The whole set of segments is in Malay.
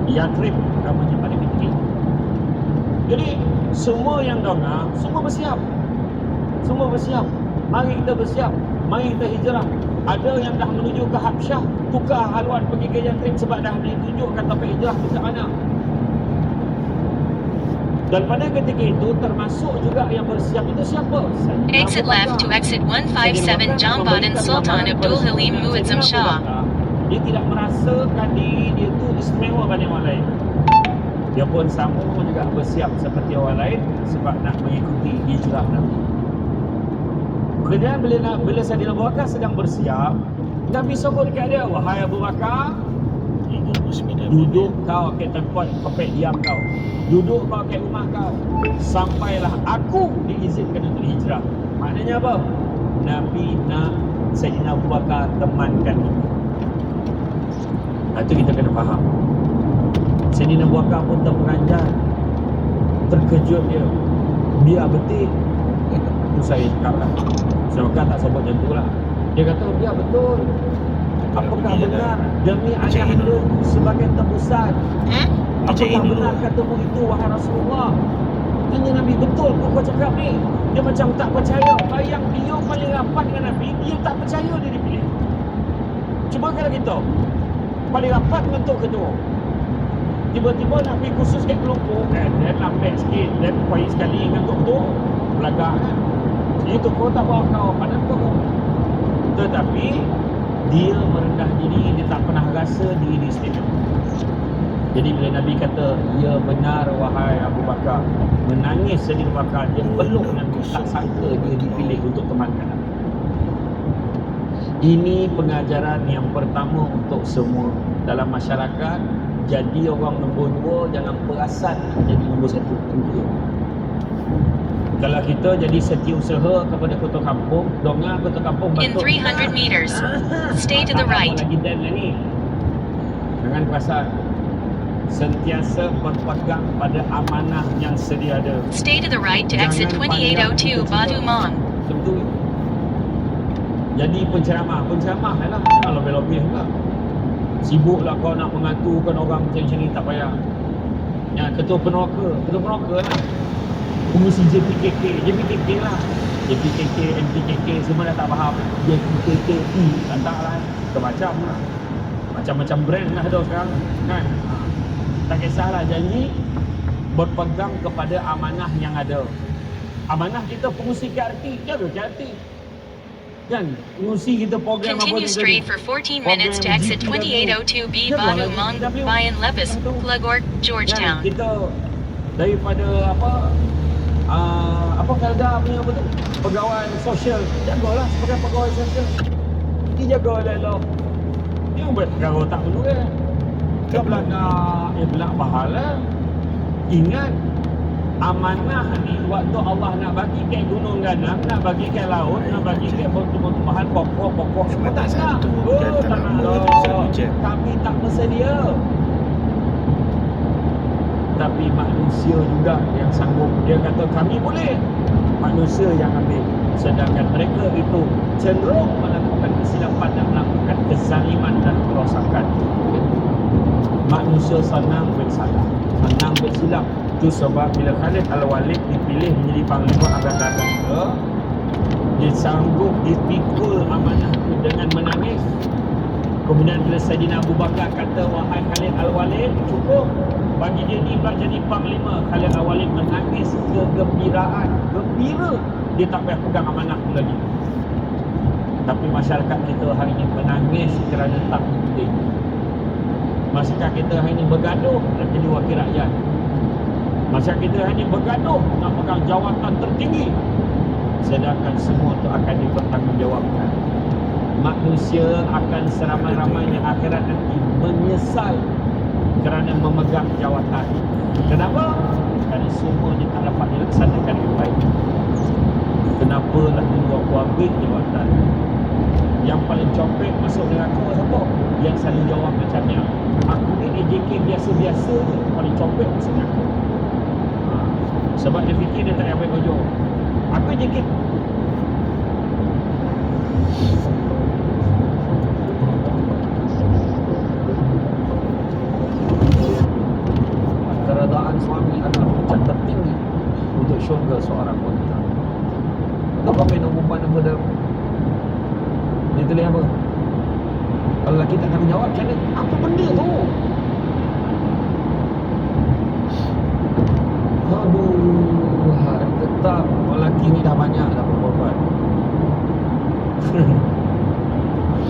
Yathrib namanya pada ketika itu. Jadi semua yang dengar, semua bersiap. Semua bersiap. Mari kita bersiap. Mari kita hijrah. Ada yang dah menuju ke Habsyah, tukar haluan pergi ke Yathrib sebab dah ditunjukkan tempat hijrah di sana. Dan pada ketika itu termasuk juga yang bersiap itu siapa? Exit left to exit 157 Jambadan Sultan Abdul Halim Muazzam Shah. Dia tidak merasakan diri dia tu istimewa banding orang lain. Dia pun sama juga bersiap seperti orang lain sebab nak mengikuti hijrah Nabi. Kemudian bila Saidina Abu Bakar sedang bersiap, Nabi suruh dekat dia, wahai Abu Bakar, duduk kau ke tempat kepek diam kau. Duduk kau ke rumah kau sampailah aku diizinkan untuk hijrah. Maknanya apa? Nabi nak Saidina Abu Bakar temankan dia. Itu kita kena faham. Saidina Abu Bakar pun terperanjat, terkejut dia. Biar betul. Itu saya cakap lah. Saidina Abu Bakar tak sebut macam tu lah. Dia kata biar betul. Apakah benar demi ayah anda sebagai tebusan? Apakah benar katamu itu wahai Rasulullah? Tanya Nabi, betul ke kau cakap ni? Dia macam tak percaya. Bayang dia paling rapat dengan Nabi, dia tak percaya dia dipilih. Cuba kalau kita paling rapat dengan Tok Ketua, tiba-tiba nak pergi khusus kat Kelompok, dan lambat sikit, dan payah sekali dengan Tok Ketua, belagak kan? Jadi Tok Ketua tak bawa kau pada Tok Ketua. Tetapi dia merendah diri, dia tak pernah rasa diri dia istimewa. Jadi bila Nabi kata, ya benar wahai Abu Bakar, menangis Saidina Abu Bakar, dia peluk Nabi, tak sangka dia dipilih untuk temankan Nabi. Ini pengajaran yang pertama untuk semua dalam masyarakat. Jadi orang nombor 2, jangan perasan jadi nombor 1. Kalau kita jadi setiausaha kepada ketua kampung, dongar ketua kampung In 300 meters, stay to the right. Lagi dan ni. Jangan perasan. Sentiasa berpegang pada amanah yang sedia ada. Stay to the right to exit 2802 Batu Mang. Tentu. Jadi penceramah lah. Jangan lebih-lebih pula. Sibuklah kau nak mengaturkan orang macam ni, tak payah. Yang ketua peneroka lah. Pengurusi JPKK lah. JPKK, MPKK semua dah tak faham. JPKK, tak lah. Macam-macam lah. Macam-macam brand lah ada sekarang kan. Tak kisahlah, janji berpegang kepada amanah yang ada. Amanah kita pengurusi KRT, jaga KRT. Kan, pengurusi kita program apa Continue straight for 14 minutes to exit 2802B Batu Mang, Bayan Levis, Plegorg, Georgetown. Kita daripada apa Kalda punya apa tu, pegawai sosial, jagalah sebagai pegawai sosial. Dijaga elok-elok. Dia buat perkara tak perlu kan. Dia belak pahala. Ingat, amanah ni waktu Allah nak bagi ke gunung ganang, nak bagi ke laut, nak bagi ke tumbuhan pokok-pokok semua tak nak. Tak nak. Kami tak bersedia. Tapi manusia juga yang sanggup. Dia kata kami boleh, manusia yang ambil. Sedangkan mereka itu cenderung melakukan kesilapan dan melakukan kezaliman dan kerosakan. Manusia senang bersalah, senang bersilap. Itu sebab bila Khalid Al-Walid dipilih menjadi panglima Angkatan Darat, dia sanggup dipikul amanah itu dengan menangis. Kemudian bila Saidina Abu Bakar kata, wahai Khalid Al-Walid, cukup bagi dia ni jadi panglima, Khalid Al-Walid menangis kegembiraan. Gembira dia tak payah pegang amanah tu lagi. Tapi masyarakat kita hari ini menangis kerana tak dipilih. Masyarakat kita hari ini bergaduh nak jadi wakil rakyat. Masyarakat kita hari ini bergaduh nak pegang jawatan tertinggi. Sedangkan semua itu akan dipertanggungjawabkan. Manusia akan seramai-ramainya akhirat nanti menyesal kerana memegang jawatan. Kenapa? Kerana semua dia tak dapat dilaksanakan dengan baik. Kenapalah dulu aku ambil jawatan? Yang paling copek masuk neraka siapa? Yang selalu jawab macam ni, aku ni AJK biasa-biasa je, paling copek masuk neraka. Sebab dia fikir dia tak dapat kerja. Aku AJK. sang suami adalah puncak tertinggi untuk syurga seorang wanita. Tahu komen orang perempuan apa dalam dia tulis apa? Kalau lelaki tak akan jawab, macam mana? Apa benda tu? Aduh, tetap orang lelaki ni dah banyak dah perempuan.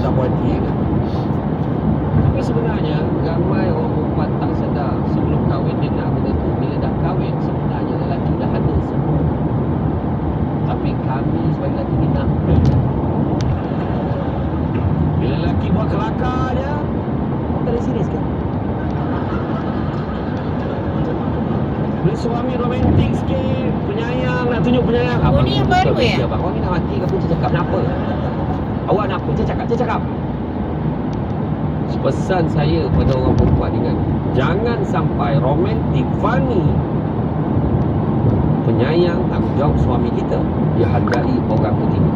Tak buat hati kan? Tapi sebenarnya ramai orang perempuan tak sedar sebelum kahwin dia nak benda tu. Bila dah kahwin sebenarnya lelaki dah ada semua. Tapi kami sebagai lelaki ni nak benda. Bila lelaki buat kelakar je, orang tak ada serius kan? Bila suami romantik sikit, penyayang, nak tunjuk penyayang. Oh, ni yang baru ya? Abang ni nak mati ke apa? Dia cakap, kenapa? Awak nak apa? Dia cakap. Pesan saya pada orang perempuan ingat, jangan sampai romantik, funny, penyayang, tanggungjawab suami kita dihargai orang ketiga.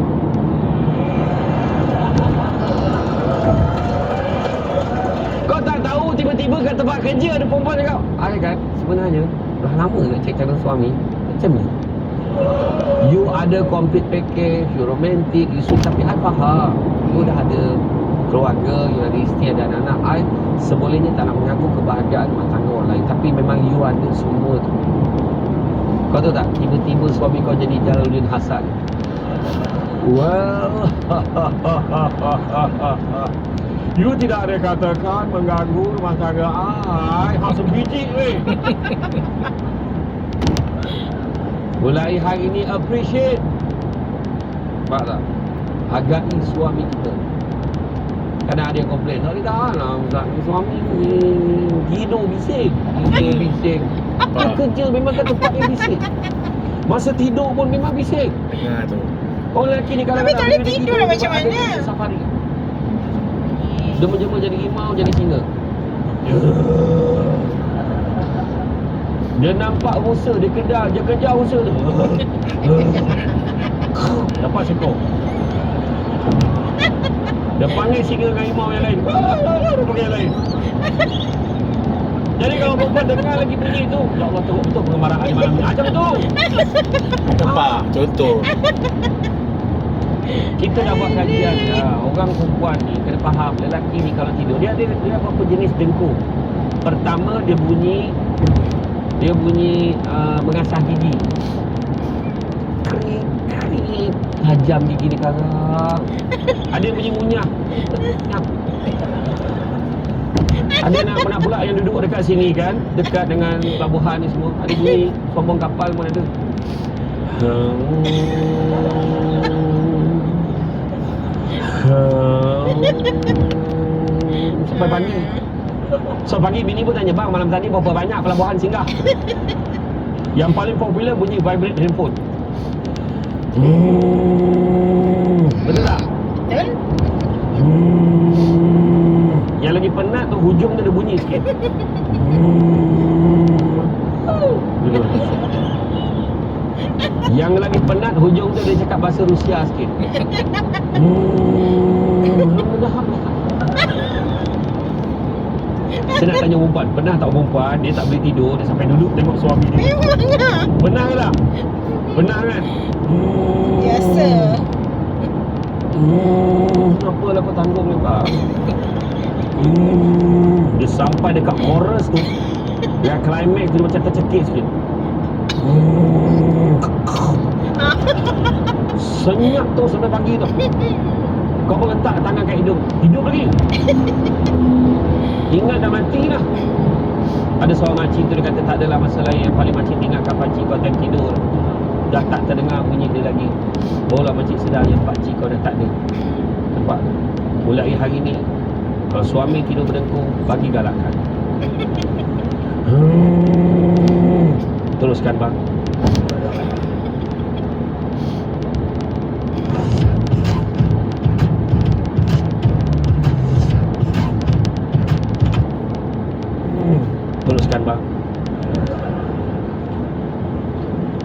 Kau tak tahu tiba-tiba kat tempat kerja ada perempuan cakap, kan sebenarnya dah lama nak check calon suami macam ni. You ada complete package, you romantic, you suit, tapi I faham you dah ada keluarga, you ada isteri, ada anak-anak. I sebolehnya tak nak mengaku kebahagiaan rumah tangga orang lain, tapi memang you ada semua tu. Kau tahu tak, tiba-tiba suami kau jadi Jalaluddin Hasan. Well, you tidak ada katakan mengganggu rumah tangga I. Hang sebiji weh. Mulai hari ni appreciate. Nampak tak? Hargai suami kita. Kadang ada yang komplain, tak tahan lah suami ni gido bising. Gido bising. Apa kerja memang kat tempat yang bising. Masa tidur pun memang bising. Dengar tu. Orang lelaki ni Tapi tak boleh tidur lah macam mana? Safari. Dia menjema jadi rimau, jadi singa. Dia nampak rusa, dia kejar rusa tu. Dapat sekor. Dia panggil singa dengan rimau yang lain. Dia panggil yang lain. Jadi kalau perempuan dengar lagi bunyi tu, ya Allah, teruk betul pengembaraan di malam ni. Macam tu. Nampak? Contoh. Kita dah buat kajian orang perempuan ni kena faham, lelaki ni kalau tidur dia ada beberapa jenis dengkur. Pertama dia bunyi mengasah gigi. Krik tajam gigi dia karang. Ada yang bunyi munyah. Ada anak-anak pula yang duduk dekat sini kan, dekat dengan pelabuhan ni semua. Ada bunyi sombong kapal pun ada. Sampai pagi. So pagi bini pun tanya, bang malam tadi berapa banyak pelabuhan singgah? Yang paling popular bunyi vibrate handphone. Betul tak? Betul? Yang lagi penat tu hujung dia ada bunyi sikit. Betul. Yang lagi penat hujung tu dia cakap bahasa Rusia sikit. Saya nak tanya perempuan, pernah tak perempuan dia tak boleh tidur, dia sampai duduk tengok suami dia? Memanglah. Pernah ke tak? Pernah kan? Biasa. Kenapalah kau tanggung ni kak? Dia sampai dekat chorus tu, yang climax tu dia macam tercekik sikit. Senyap tu sampai pagi tu. Kau pun letak tangan kat hidung, hidup lagi. Ingat dah mati dah. Ada seorang makcik tu dia kata tak adalah masalah, yang paling makcik ingatkan pakcik kau time tidur dah tak terdengar bunyi dia lagi. Barulah makcik sedar yang pakcik kau dah tak ada. Nampak? Mulai hari ni kalau suami tidur berdengkur, bagi galakan. Teruskan bang. Teruskan bang.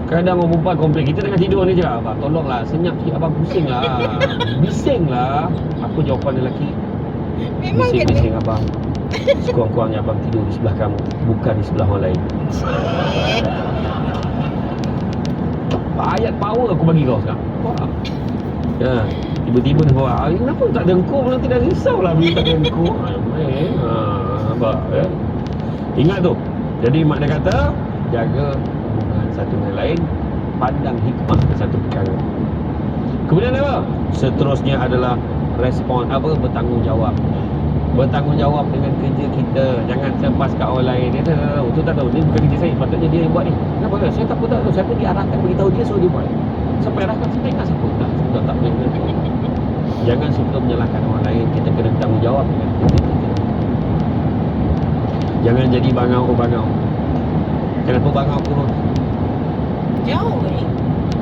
Kadang orang perempuan komplain, kita tengah tidur ni je, abang tolonglah senyap sikit, abang pusing lah. Bising lah. Apa jawapan lelaki? Memang kena. Bising abang. Sekurang-kurangnya abang tidur di sebelah kamu, bukan di sebelah orang lain. Ayat power aku bagi kau sekarang. Wah. Ya, tiba-tiba dia bawa, kenapa tak dengkur pun nanti dah risaulah bila tak dengkur. Nampak ya. Ingat tu. Jadi mak dia kata, jaga hubungan satu dengan lain, pandang hikmah ke satu perkara. Kemudian apa? Seterusnya adalah respon bertanggungjawab. Bertanggungjawab dengan kerja kita. Jangan selepas kat orang lain. Dia tak tahu, tu tak tahu. Ni bukan kerja saya, patutnya dia yang buat ni. Kenapa? Saya tak tahu. Saya pergi arahkan, beritahu dia, suruh dia buat. Siapa yang arahkan? Saya ingat siapa? Tak boleh. Jangan suka menyalahkan orang lain. Kita kena bertanggungjawab dengan kerja kita. Jangan jadi bangau. Kenapa bangau kurus? Jauh ni.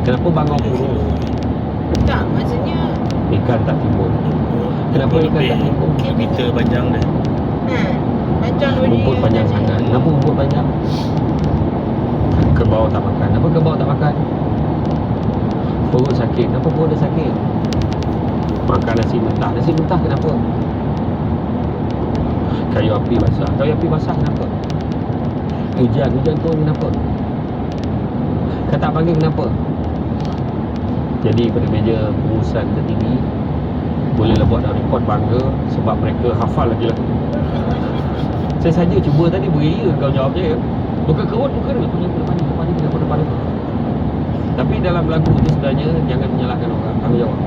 Kenapa bangau kurus? Tak, maksudnya Ikan tak timbul. Kenapa ikan tak timbul? Meter panjang dia. Panjang dua Rumput panjang sangat. Kenapa rumput panjang? Kerbau tak makan. Kenapa kerbau tak makan? Perut sakit. Kenapa perut dia sakit? Makan nasi mentah. Nasi mentah kenapa? Kayu api basah. Kayu api basah kenapa? Hujan turun kenapa? Kata panggil kenapa? Jadi pada meja pengurusan tertinggi bolehlah buat report bangga sebab mereka hafal lagi lagu. Saya saja cuba tadi beria kau jawab je. Bukan kerut, bukan depan. Tapi dalam lagu tu sebenarnya jangan menyalahkan orang, tanggungjawab.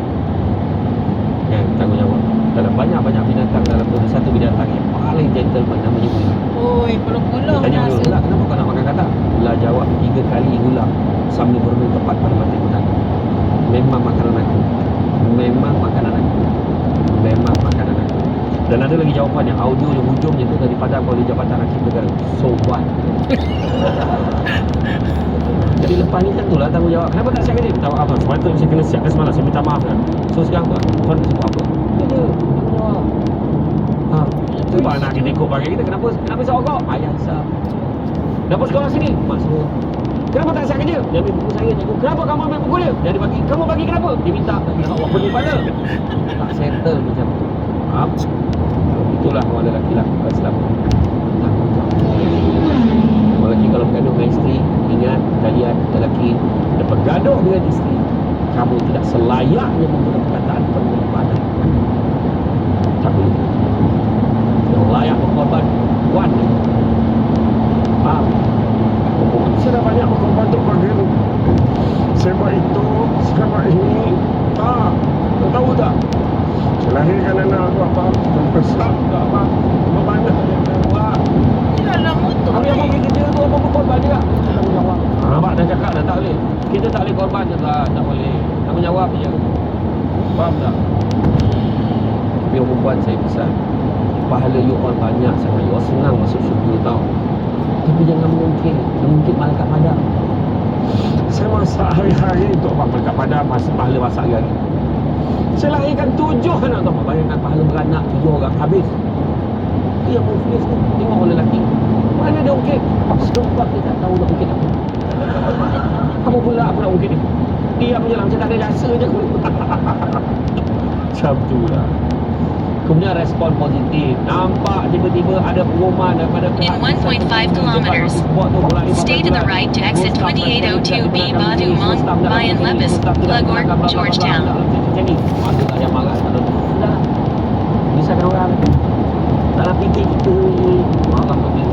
Kan, tanggungjawab. Dalam banyak-banyak binatang, dalam tu satu binatang yang paling gentleman namanya ular. Oi, puluh-puluh Tanya rasa. ular, kenapa kau nak makan katak? Ular jawab 3 kali ular sambil bermain tepat pada mata hutan. Memang makanan aku. Dan ada lagi jawapan yang audio yang hujungnya tu daripada oleh Jabatan Rakyat Negara. So what? Jadi lepas ni tentulah tanggungjawab. Kenapa tak siapkan dia? Tahu apa? Sepatutnya saya kena siapkan semalam. Saya minta maaf kan. So sekarang tu tuan sebut apa? Dia tanggungjawab. Cuba anak kita ikut pakai kita. Kenapa sokok? Ayah hisap. Kenapa sekolah sini? Mak suruh. Kenapa tak siap kerja? Dia ambil buku saya, cikgu. Kenapa kamu ambil buku dia? Dia bagi. Kamu bagi kenapa? Dia minta. Allah pening pada. Tak settle macam tu. Itulah orang lelaki lakukan selama apalagi kalau bergaduh dengan isteri. Ingat kalian lelaki ada bergaduh dengan isteri, kamu tidak selayaknya membuat perkataan pengorbanan. Tak boleh. Yang layak berkorban kuat. Saya dah banyak berkorban untuk keluarga ni. Saya buat itu, saya buat ini. Kau tahu tak? Saya lahirkan anak aku apa? Besar tak apa? Berbanyak yang saya buat. Ni dalam motor Tapi ni. apa pergi kerja tu, apa berkorban juga? Tanggungjawab. Nampak dah cakap dah tak boleh. Kita tak boleh korban je tak boleh. Tanggungjawab je. Faham tak? Tapi orang perempuan saya pesan, pahala you all banyak sangat. You all senang masuk syurga tau. Tapi jangan mengungkit malaikat padam. Saya masak hari-hari untuk apa? Malaikat padam pahala masak hari-hari. Saya lahirkan 7 anak tau. Bayangkan pahala beranak 7 orang habis. Itu yang muflis tu. Tengok orang lelaki. Mana dia ungkit? Sebab dia tak tahu nak ungkit apa. Apa pula aku nak ungkit ni? Diam je lah. Macam tak ada rasa je aku. Macam tu lah. Kemudian respon positif. Nampak tiba-tiba ada pengumuman daripada In 1.5 kilometers, stay to the right to exit 2802B Batu Mong, Bayan Lepas, Legor, Georgetown. Ada tak yang marah? Sudah lah. Bisahkan orang. Tak nak fikir kita marah tak boleh.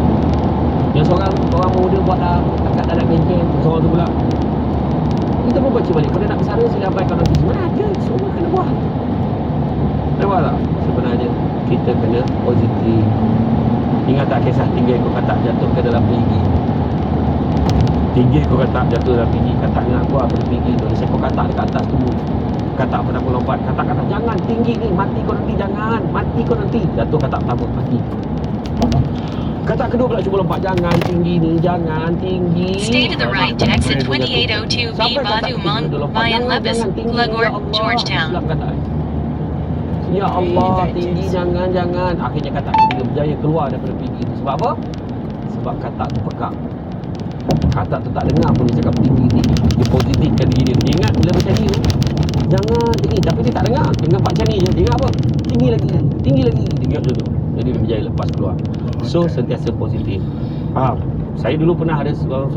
Yang seorang muda buat dah dekat dalam bengkel. Seorang tu pula, kita pun baca balik. Kalau nak bersara sila abaikan notis. Mana ada? Semua kena buat. Nampak tak? Sebenarnya kita kena positif. Ingat tak kisah 3 ekor katak jatuh ke dalam perigi? 3 ekor katak jatuh dalam perigi. Katak nak keluar dari perigi tu. Ada seekor katak dekat atas tu. Katak pernah melompat. Katak-katak jangan tinggi ni. Mati kau nanti. Jangan. Mati kau nanti. Jatuh katak pertama. Mati. Katak kedua pula cuba lompat. Jangan tinggi ni. Jangan tinggi. Stay to the right to exit 2802B Batu Mong, Bayan Lepas, Legor, Georgetown. Ya Allah, tinggi jangan. Akhirnya katak ketiga berjaya keluar daripada perigi tu. Sebab apa? Sebab katak tu pekak. Katak tu tak dengar pun dia cakap tinggi. Dia positifkan diri dia. Dia ingat bila macam ni tu, jangan tinggi. Tapi dia tak dengar. Dia nampak macam ni je. Dia ingat apa? Tinggi lagi. Dia ingat macam tu. Jadi berjaya lepas keluar. So sentiasa positif. Faham? Saya dulu pernah ada seorang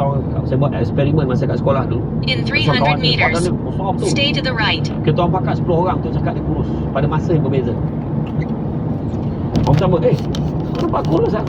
saya buat eksperimen masa kat sekolah dulu. In Kawan 300 dia, meters, badan dia besar betul. stay to the right. Kita orang pakat 10 orang tu cakap dia kurus pada masa yang berbeza. Orang pertama, kenapa kurus ah?